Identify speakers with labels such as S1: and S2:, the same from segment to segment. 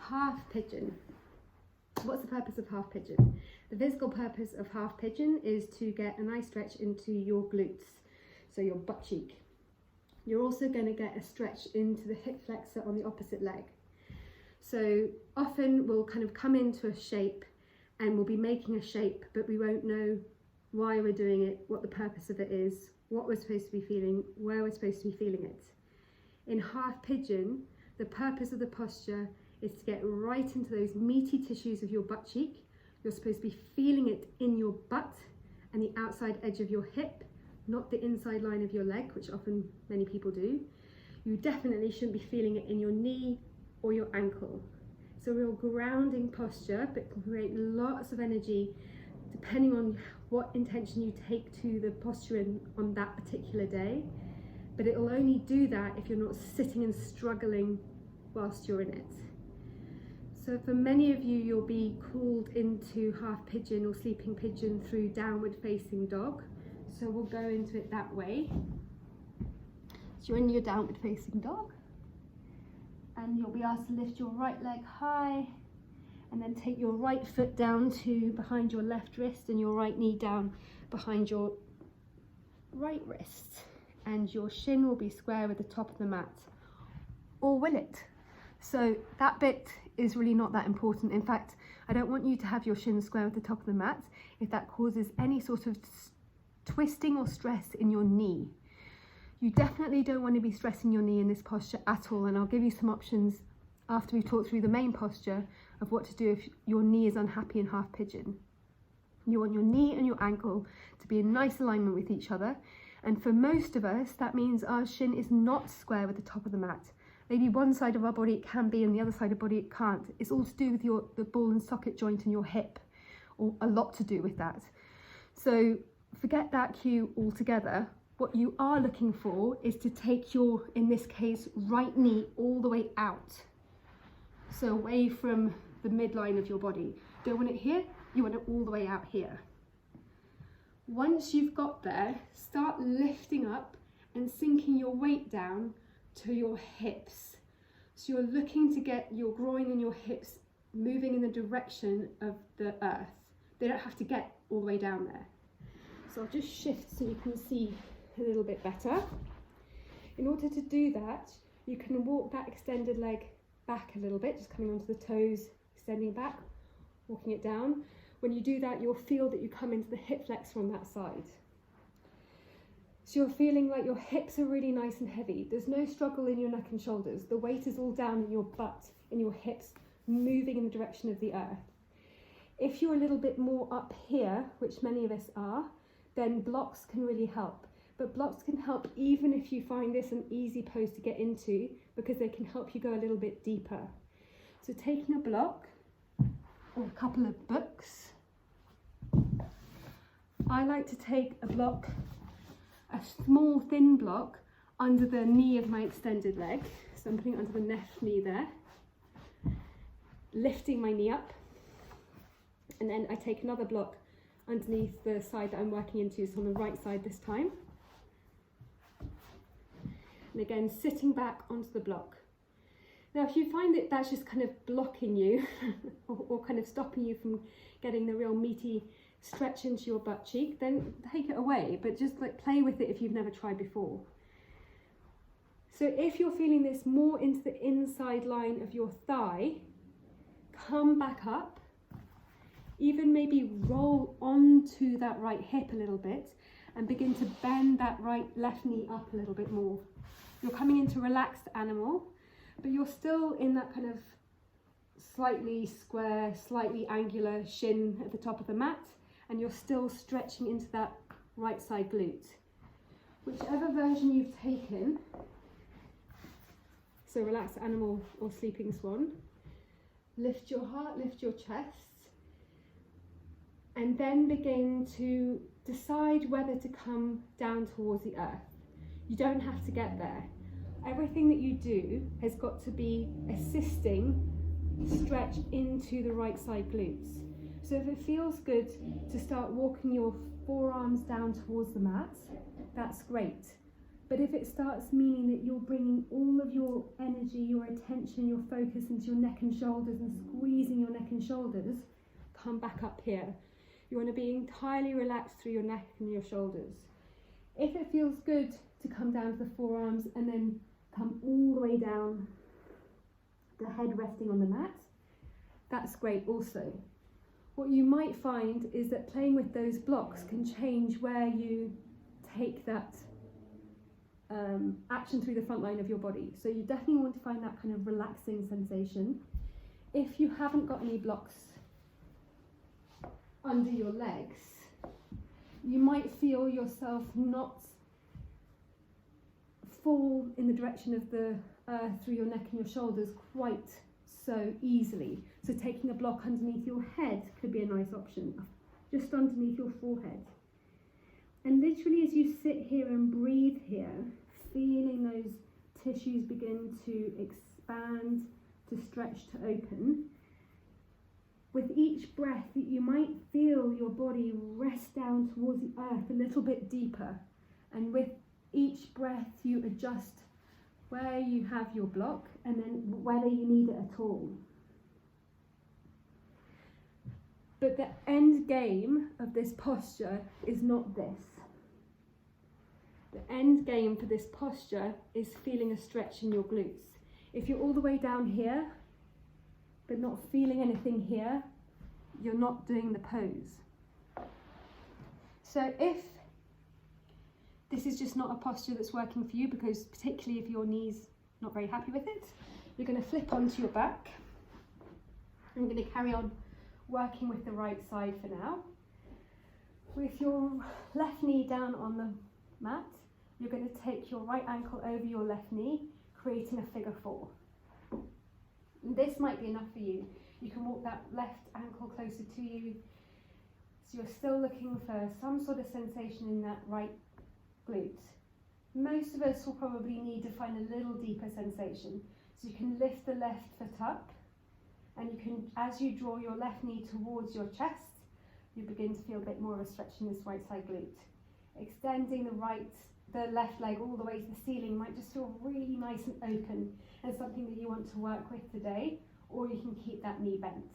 S1: half pigeon. What's the purpose of half pigeon? The physical purpose of half pigeon is to get a nice stretch into your glutes, so your butt cheek. You're also going to get a stretch into the hip flexor on the opposite leg. So often we'll kind of come into a shape and we'll be making a shape, but we won't know why we're doing it, what the purpose of it is, what we're supposed to be feeling, where we're supposed to be feeling it. In half pigeon, the purpose of the posture is to get right into those meaty tissues of your butt cheek. You're supposed to be feeling it in your butt and the outside edge of your hip, not the inside line of your leg, which often many people do. You definitely shouldn't be feeling it in your knee or your ankle. It's a real grounding posture, but can create lots of energy depending on what intention you take to the posture on that particular day. But it will only do that if you're not sitting and struggling whilst you're in it. So for many of you, you'll be called into half pigeon or sleeping pigeon through downward facing dog. So we'll go into it that way. So you're in your downward facing dog, and you'll be asked to lift your right leg high and then take your right foot down to behind your left wrist and your right knee down behind your right wrist. And your shin will be square with the top of the mat, or will it? So that bit is really not that important. In fact, I don't want you to have your shin square with the top of the mat if that causes any sort of twisting or stress in your knee. You definitely don't want to be stressing your knee in this posture at all, and I'll give you some options after we've talked through the main posture of what to do if your knee is unhappy in half pigeon. You want your knee and your ankle to be in nice alignment with each other, and for most of us that means our shin is not square with the top of the mat. Maybe one side of our body it can be and the other side of the body it can't. It's all to do with the ball and socket joint in your hip, or a lot to do with that. So forget that cue altogether. What you are looking for is to take your, in this case, right knee all the way out. So away from the midline of your body. Don't want it here, you want it all the way out here. Once you've got there, start lifting up and sinking your weight down to your hips. So you're looking to get your groin and your hips moving in the direction of the earth. They don't have to get all the way down there. So I'll just shift so you can see a little bit better. In order to do that, you can walk that extended leg back a little bit, just coming onto the toes, extending back, walking it down. When you do that, you'll feel that you come into the hip flexor on that side. So you're feeling like your hips are really nice and heavy. There's no struggle in your neck and shoulders. The weight is all down in your butt, in your hips, moving in the direction of the earth. If you're a little bit more up here, which many of us are, then blocks can really help. But blocks can help even if you find this an easy pose to get into, because they can help you go a little bit deeper. So taking a block or a couple of books. I like to take a block, a small thin block under the knee of my extended leg. So I'm putting it under the left knee there, lifting my knee up, and then I take another block underneath the side that I'm working into, so on the right side this time. And again, sitting back onto the block. Now, if you find that that's just kind of blocking you or kind of stopping you from getting the real meaty stretch into your butt cheek, then take it away, but just like play with it if you've never tried before. So if you're feeling this more into the inside line of your thigh, come back up, even maybe roll onto that right hip a little bit and begin to bend that left knee up a little bit more. You're coming into relaxed animal, but you're still in that kind of slightly square, slightly angular shin at the top of the mat, and you're still stretching into that right side glute. Whichever version you've taken, so relaxed animal or sleeping swan, lift your heart, lift your chest, and then begin to decide whether to come down towards the earth. You don't have to get there. Everything that you do has got to be assisting stretch into the right side glutes. So if it feels good to start walking your forearms down towards the mat, that's great. But if it starts meaning that you're bringing all of your energy, your attention, your focus into your neck and shoulders and squeezing your neck and shoulders, come back up here. You want to be entirely relaxed through your neck and your shoulders. If it feels good to come down to the forearms and then come all the way down, the head resting on the mat, that's great also. What you might find is that playing with those blocks can change where you take that action through the front line of your body. So you definitely want to find that kind of relaxing sensation. If you haven't got any blocks under your legs, you might feel yourself not fall in the direction of the earth through your neck and your shoulders quite so easily. So taking a block underneath your head could be a nice option, just underneath your forehead. And literally as you sit here and breathe here, feeling those tissues begin to expand, to stretch, to open, with each breath you might feel your body rest down towards the earth a little bit deeper. And with each breath you adjust where you have your block and then whether you need it at all. But the end game of this posture is not this. The end game for this posture is feeling a stretch in your glutes. If you're all the way down here, but not feeling anything here, you're not doing the pose. So if this is just not a posture that's working for you, because particularly if your knee's not very happy with it, you're going to flip onto your back. I'm going to carry on working with the right side for now. With your left knee down on the mat, you're going to take your right ankle over your left knee, creating a figure four. And this might be enough for you. You can walk that left ankle closer to you. So you're still looking for some sort of sensation in that right glute. Most of us will probably need to find a little deeper sensation. So you can lift the left foot up, and you can, as you draw your left knee towards your chest, you begin to feel a bit more of a stretch in this right side glute. Extending the left leg all the way to the ceiling might just feel really nice and open, and something that you want to work with today, or you can keep that knee bent.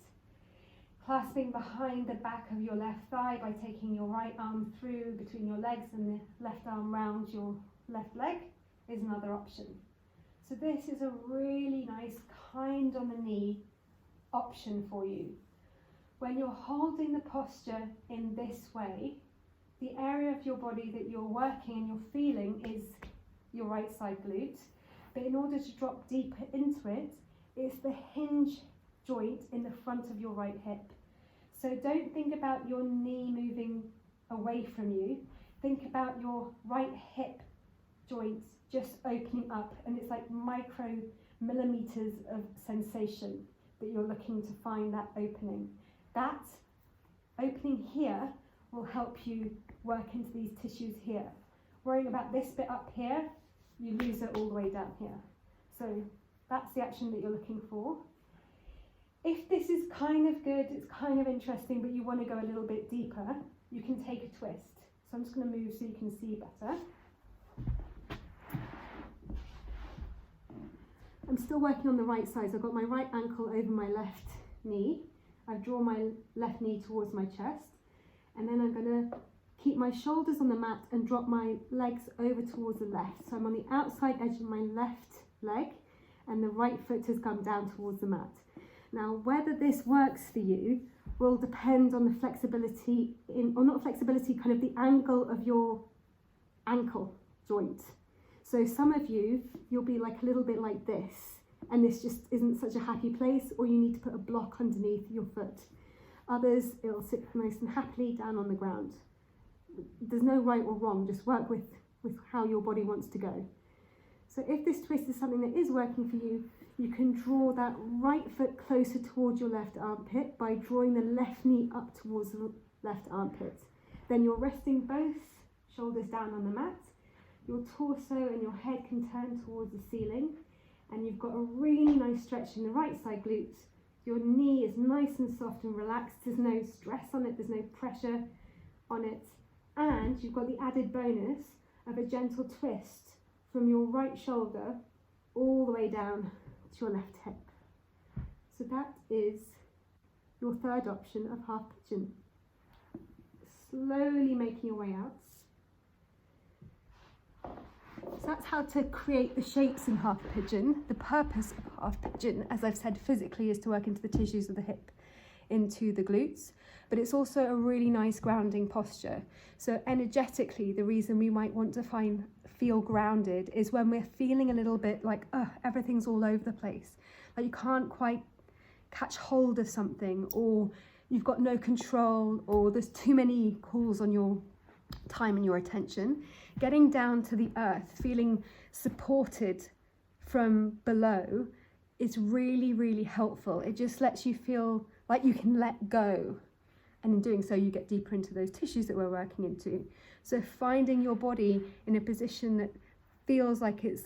S1: Clasping behind the back of your left thigh by taking your right arm through between your legs and the left arm round your left leg is another option. So this is a really nice kind on the knee option for you. When you're holding the posture in this way, the area of your body that you're working and you're feeling is your right side glute, but in order to drop deeper into it, it's the hinge joint in the front of your right hip. So don't think about your knee moving away from you. Think about your right hip joints just opening up, and it's like micro millimeters of sensation that you're looking to find that opening. That opening here will help you work into these tissues here. Worrying about this bit up here, you lose it all the way down here. So that's the action that you're looking for. If this is kind of good, it's kind of interesting, but you want to go a little bit deeper, you can take a twist. So I'm just going to move so you can see better. I'm still working on the right side, so I've got my right ankle over my left knee. I've drawn my left knee towards my chest, and then I'm going to keep my shoulders on the mat and drop my legs over towards the left. So I'm on the outside edge of my left leg, and the right foot has come down towards the mat. Now, whether this works for you will depend on the flexibility, or not flexibility, kind of the angle of your ankle joint. So some of you'll be like a little bit like this, and this just isn't such a happy place, or you need to put a block underneath your foot. Others, it'll sit nice and happily down on the ground. There's no right or wrong, just work with how your body wants to go. So if this twist is something that is working for you, you can draw that right foot closer towards your left armpit by drawing the left knee up towards the left armpit. Then you're resting both shoulders down on the mat. Your torso and your head can turn towards the ceiling, and you've got a really nice stretch in the right side glutes. Your knee is nice and soft and relaxed. There's no stress on it, there's no pressure on it, and you've got the added bonus of a gentle twist from your right shoulder all the way down to your left hip. So that is your third option of half pigeon. Slowly making your way out. So that's how to create the shapes in half pigeon. The purpose of half pigeon, as I've said, physically is to work into the tissues of the hip, into the glutes, but it's also a really nice grounding posture. So energetically, the reason we might want to feel grounded is when we're feeling a little bit like, everything's all over the place. Like you can't quite catch hold of something, or you've got no control, or there's too many calls on your time and your attention. Getting down to the earth, feeling supported from below is really, really helpful. It just lets you feel like you can let go. And in doing so, you get deeper into those tissues that we're working into. So finding your body in a position that feels like it's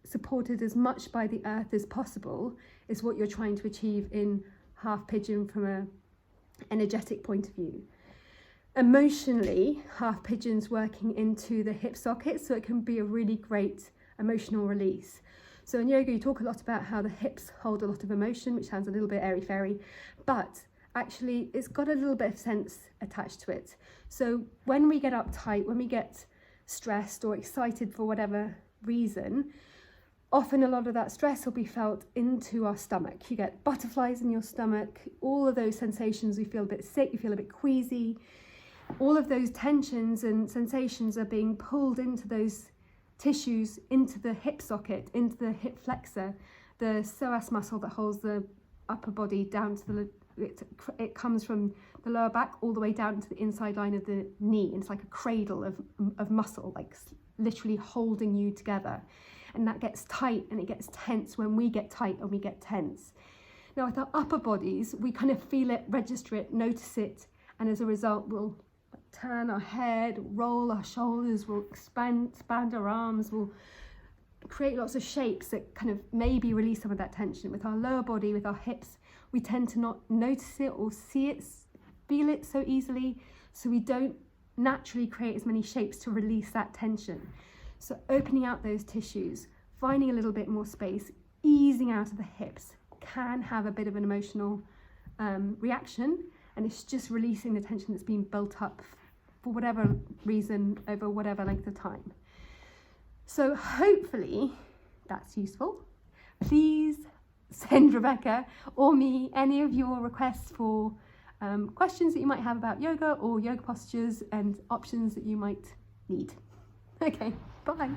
S1: supported as much by the earth as possible is what you're trying to achieve in half pigeon from an energetic point of view. Emotionally, half pigeon's working into the hip socket, so it can be a really great emotional release. So in yoga, you talk a lot about how the hips hold a lot of emotion, which sounds a little bit airy-fairy, but actually it's got a little bit of sense attached to it. So when we get uptight, when we get stressed or excited for whatever reason, often a lot of that stress will be felt into our stomach. You get butterflies in your stomach, all of those sensations. You feel a bit sick, you feel a bit queasy. All of those tensions and sensations are being pulled into those tissues, into the hip socket, into the hip flexor, the psoas muscle that holds the upper body down to the, it comes from the lower back all the way down to the inside line of the knee. And it's like a cradle of muscle, like literally holding you together. And that gets tight and it gets tense when we get tight and we get tense. Now with our upper bodies, we kind of feel it, register it, notice it, and as a result, we'll turn our head, roll our shoulders, we'll expand our arms, we'll create lots of shapes that kind of maybe release some of that tension. With our lower body, with our hips, we tend to not notice it or see it, feel it so easily, so we don't naturally create as many shapes to release that tension. So opening out those tissues, finding a little bit more space, easing out of the hips can have a bit of an emotional reaction, and it's just releasing the tension that's been built up for whatever reason over whatever length of time. So hopefully that's useful. Please send Rebecca or me any of your requests for questions that you might have about yoga or yoga postures and options that you might need. Okay, bye.